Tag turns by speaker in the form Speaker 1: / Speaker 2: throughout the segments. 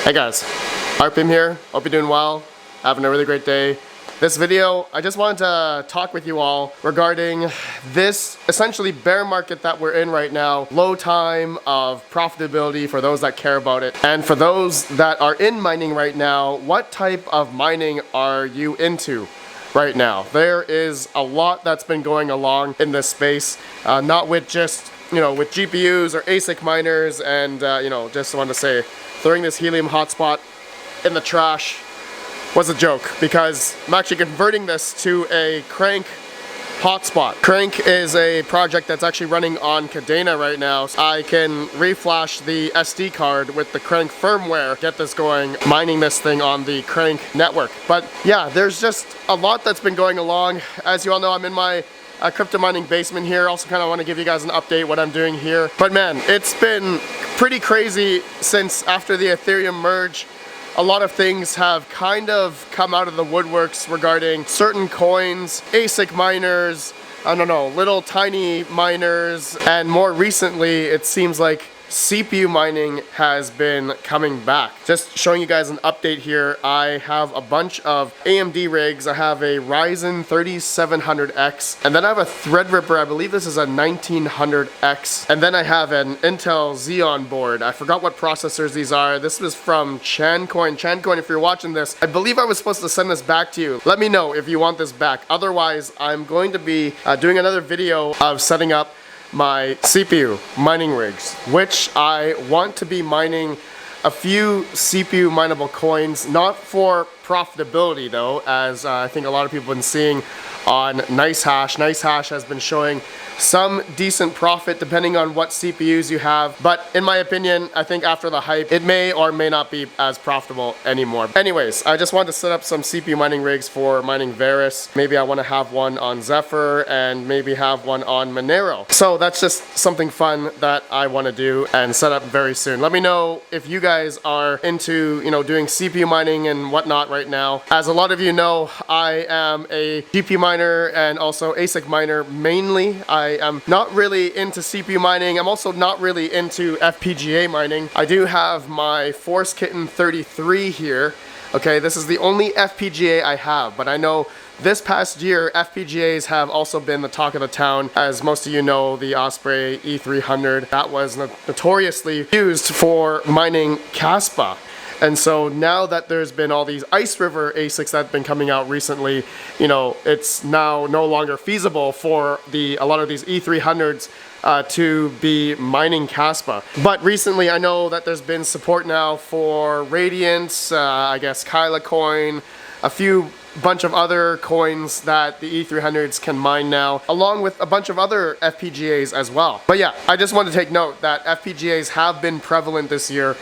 Speaker 1: Hey guys, RedPandaMining here. Hope you're doing well, having a really great day. This video, I just wanted to talk with you all regarding this essentially bear market that we're in right now. Low time of profitability for those that care about it. And for those that are in mining right now, what type of mining are you into right now? There is a lot that's been going along in this space, not with just, with GPUs or ASIC miners and, just want to say, throwing this helium hotspot in the trash was a joke because I'm actually converting this to a Crank hotspot. Crank is a project that's actually running on Cadena right now. So I can reflash the SD card with the Crank firmware, get this going, mining this thing on the Crank network. But yeah, there's just a lot that's been going along. As you all know, I'm in my crypto mining basement here. Also kind of want to give you guys an update what I'm doing here. But man, it's been pretty crazy since after the Ethereum Merge. A lot of things have kind of come out of the woodworks regarding certain coins, ASIC miners, I don't know, little tiny miners, and more recently it seems like CPU mining has been coming back. Just showing you guys an update here. I have a bunch of AMD rigs. I have a Ryzen 3700X, and then I have a Threadripper. I believe this is a 1900X, and then I have an Intel Xeon board. I forgot what processors these are. This was from Chancoin. Chancoin, if you're watching this, I believe I was supposed to send this back to you. Let me know if you want this back. Otherwise, I'm going to be doing another video of setting up my CPU mining rigs, which I want to be mining a few CPU mineable coins, not for profitability though, as I think a lot of people have been seeing on NiceHash. NiceHash has been showing some decent profit depending on what CPUs you have, but in my opinion, I think after the hype, it may or may not be as profitable anymore. Anyways, I just wanted to set up some CPU mining rigs for mining Varus. Maybe I want to have one on Zephyr and maybe have one on Monero. So that's just something fun that I want to do and set up very soon. Let me know if you guys are into, doing CPU mining and whatnot right now. As a lot of you know, I am a GPU miner and also ASIC miner mainly. I am not really into CPU mining. I'm also not really into FPGA mining. I do have my Force Kitten 33 here. Okay, this is the only FPGA I have, but I know this past year, FPGAs have also been the talk of the town. As most of you know, the Osprey E300, that was notoriously used for mining Caspa. And so now that there's been all these Ice River ASICs that have been coming out recently, it's now no longer feasible for a lot of these E300s to be mining Caspa. But recently I know that there's been support now for Radiance, I guess Kyla coin, a bunch of other coins that the E300s can mine now, along with a bunch of other FPGAs as well. But yeah, I just want to take note that FPGAs have been prevalent this year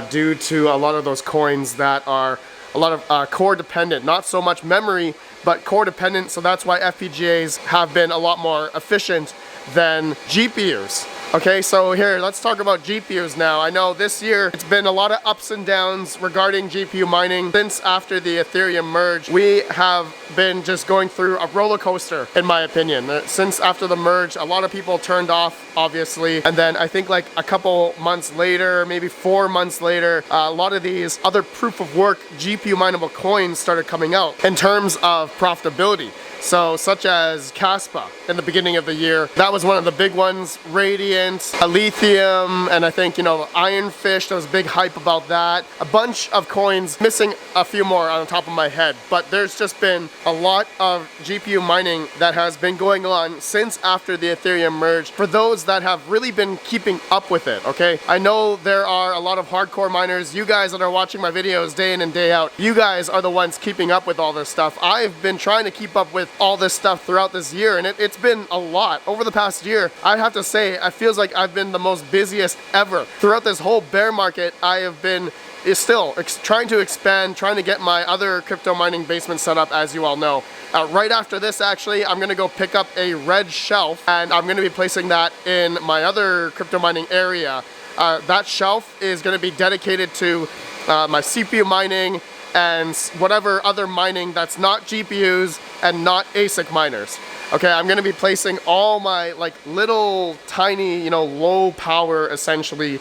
Speaker 1: due to a lot of those coins that are a lot of core dependent, not so much memory, but core dependent. So that's why FPGAs have been a lot more efficient than GPUs. Okay, so here, let's talk about GPUs now. I know this year, it's been a lot of ups and downs regarding GPU mining. Since after the Ethereum Merge, we have been just going through a roller coaster, in my opinion. Since after the merge, a lot of people turned off, obviously. And then I think like a couple months later, maybe 4 months later, a lot of these other proof of work GPU mineable coins started coming out in terms of profitability. So such as Caspa in the beginning of the year, that was one of the big ones. Radiant, Lithium, and I think, you know, Ironfish, there was big hype about that. A bunch of coins, missing a few more on the top of my head, but there's just been a lot of GPU mining that has been going on since after the Ethereum merge for those that have really been keeping up with it, okay? I know there are a lot of hardcore miners. You guys that are watching my videos day in and day out, you guys are the ones keeping up with all this stuff. I've been trying to keep up with all this stuff throughout this year, and it's been a lot. Over the past year, I have to say, it feels like I've been the most busiest ever. Throughout this whole bear market, I have been still trying to expand, trying to get my other crypto mining basement set up, as you all know. Right after this, actually, I'm gonna go pick up a red shelf, and I'm gonna be placing that in my other crypto mining area. That shelf is gonna be dedicated to my CPU mining and whatever other mining that's not GPUs and not ASIC miners. Okay, I'm gonna be placing all my like little tiny, you know, low power essentially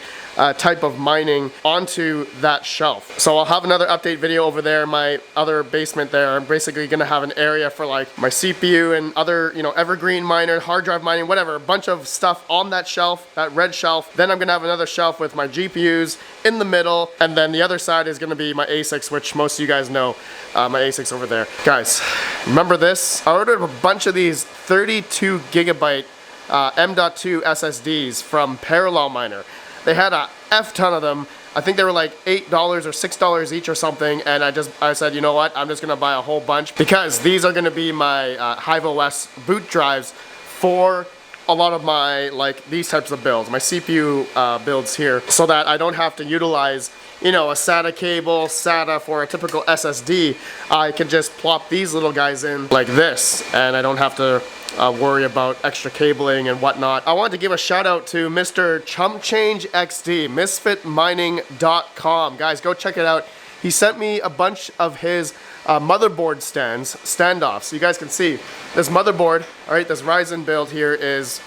Speaker 1: type of mining onto that shelf. So I'll have another update video over there in my other basement there. I'm basically gonna have an area for like my CPU and other, you know, evergreen miner, hard drive mining, whatever, a bunch of stuff on that shelf, that red shelf. Then I'm gonna have another shelf with my GPUs in the middle, and then the other side is gonna be my ASICs, which most of you guys know, my ASICs over there. Guys, remember this? I ordered a bunch of these 32 gigabyte M.2 SSDs from Parallel Miner. They had a F ton of them. I think they were like $8 or $6 each or something, and I said, you know what, I'm just gonna buy a whole bunch because these are gonna be my Hive OS boot drives for a lot of my, like, these types of builds, my CPU builds here, so that I don't have to utilize, you know, a SATA cable, SATA for a typical SSD. I can just plop these little guys in like this, and I don't have to worry about extra cabling and whatnot. I wanted to give a shout out to Mr. ChumpChangeXD, misfitmining.com. Guys, go check it out. He sent me a bunch of his motherboard standoffs. So you guys can see this motherboard, all right, this Ryzen build here is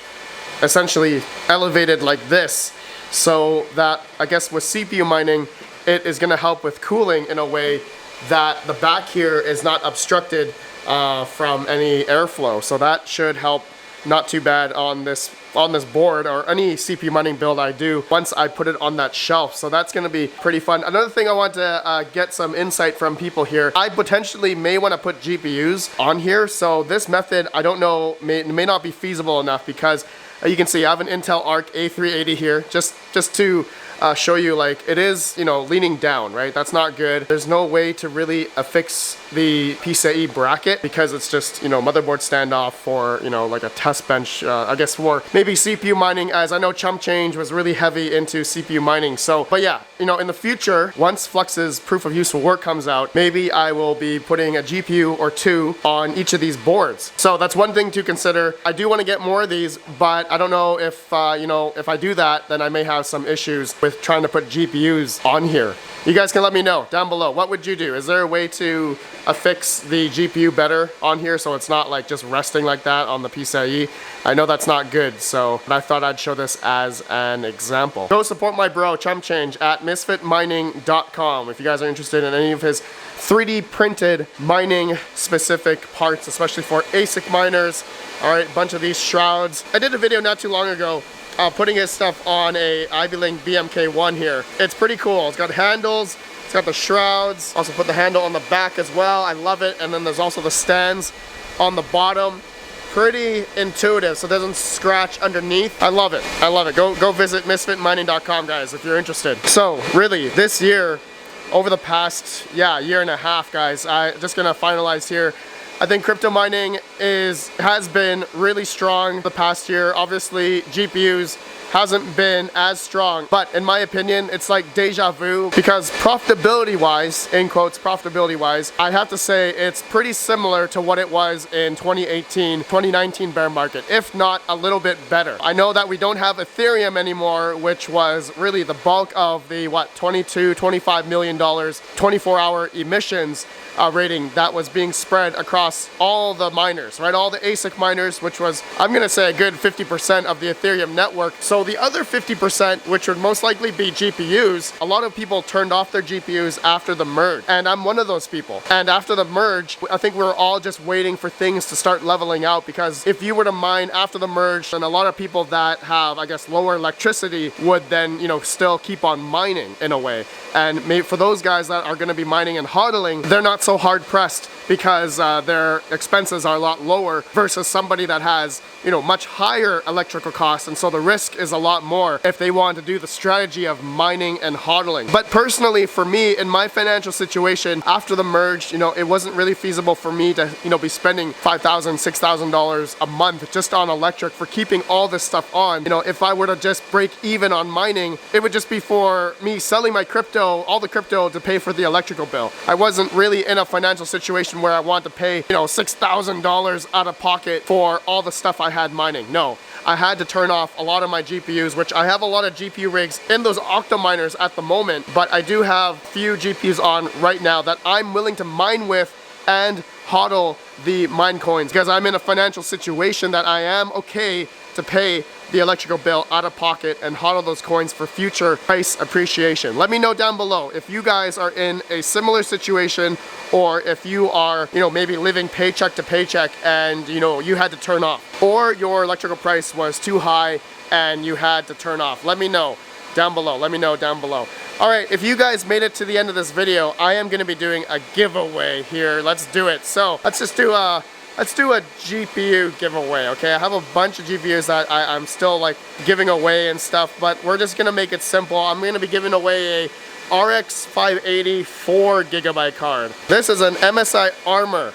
Speaker 1: essentially elevated like this, so that I guess with CPU mining, it is gonna help with cooling in a way that the back here is not obstructed from any airflow. So that should help not too bad on this board or any CPU mining build I do once I put it on that shelf. So that's gonna be pretty fun. Another thing I want to get some insight from people here, I potentially may want to put GPUs on here. So this method, I don't know, may not be feasible enough because you can see I have an Intel Arc A380 here, just to show you, like, it is, you know, leaning down, right? That's not good. There's no way to really affix the PCIe bracket because it's just, you know, motherboard standoff for, you know, like a test bench, I guess for maybe CPU mining, as I know Chump Change was really heavy into CPU mining. So, but yeah, you know, in the future, once Flux's proof of useful work comes out, maybe I will be putting a GPU or two on each of these boards. So that's one thing to consider. I do want to get more of these, but I don't know if, you know, if I do that, then I may have some issues with trying to put GPUs on here. You guys can let me know down below. What would you do? Is there a way to affix the GPU better on here so it's not like just resting like that on the PCIe? I know that's not good, so I thought I'd show this as an example. Go support my bro, Chump Change, at misfitmining.com if you guys are interested in any of his 3D printed mining specific parts, especially for ASIC miners. All right, a bunch of these shrouds. I did a video not too long ago putting his stuff on a Ivy Link BMK1 here. It's pretty cool. It's got handles, it's got the shrouds, also put the handle on the back as well. I love it. And then there's also the stands on the bottom. Pretty intuitive, so it doesn't scratch underneath. I love it. I love it. Go visit misfitmining.com, guys, if you're interested. So really, this year, over the past, year and a half, guys, I'm just gonna finalize here. I think crypto mining has been really strong the past year. Obviously, GPUs hasn't been as strong, but in my opinion, it's like deja vu because profitability-wise, in quotes, profitability-wise, I have to say it's pretty similar to what it was in 2018, 2019 bear market, if not a little bit better. I know that we don't have Ethereum anymore, which was really the bulk of the, $25 million, 24-hour emissions rating that was being spread across all the miners, right? All the ASIC miners, which was, I'm gonna say, a good 50% of the Ethereum network. So So the other 50%, which would most likely be GPUs, a lot of people turned off their GPUs after the merge. And I'm one of those people. And after the merge, I think we're all just waiting for things to start leveling out, because if you were to mine after the merge, then a lot of people that have, I guess, lower electricity would then, you know, still keep on mining in a way. And maybe for those guys that are going to be mining and hodling, they're not so hard pressed because their expenses are a lot lower versus somebody that has, you know, much higher electrical costs, and so the risk is a lot more if they want to do the strategy of mining and hodling. But personally, for me, in my financial situation after the merge, you know, it wasn't really feasible for me to, you know, be spending $5,000, $6,000 a month just on electric for keeping all this stuff on. You know, if I were to just break even on mining, it would just be for me selling my crypto, all the crypto, to pay for the electrical bill. I wasn't really in a financial situation where I wanted to pay, you know, $6,000 out of pocket for all the stuff I had mining. No, I had to turn off a lot of my GPUs, which I have a lot of GPU rigs in those octo miners at the moment, but I do have few GPUs on right now that I'm willing to mine with and hodl the mine coins, because I'm in a financial situation that I am okay to pay the electrical bill out of pocket and hodl those coins for future price appreciation. Let me know down below if you guys are in a similar situation, or if you are, you know, maybe living paycheck to paycheck and, you know, you had to turn off, or your electrical price was too high and you had to turn off. Let me know down below. Let me know down below. All right, if you guys made it to the end of this video, I am going to be doing a giveaway here. Let's do it. So let's do a GPU giveaway, okay? I have a bunch of GPUs that I'm still like giving away and stuff, but we're just gonna make it simple. I'm gonna be giving away a RX 580 4GB card. This is an MSI Armor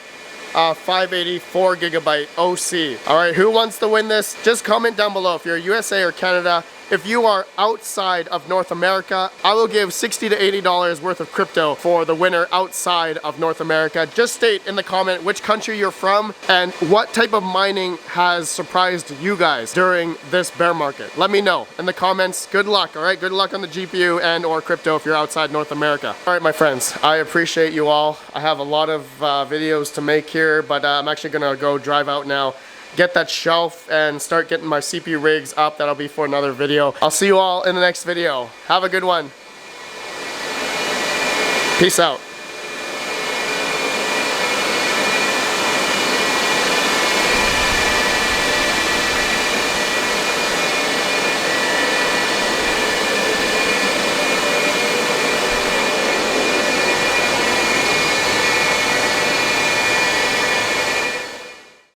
Speaker 1: 580 4GB OC. All right, who wants to win this? Just comment down below if you're USA or Canada. If you are outside of North America, I will give $60 to $80 worth of crypto for the winner outside of North America. Just state in the comment which country you're from and what type of mining has surprised you guys during this bear market. Let me know in the comments. Good luck, all right? Good luck on the GPU and or crypto if you're outside North America. All right, my friends, I appreciate you all. I have a lot of videos to make here, but I'm actually gonna go drive out now, get that shelf and start getting my CPU rigs up. That'll be for another video. I'll see you all in the next video. Have a good one. Peace out.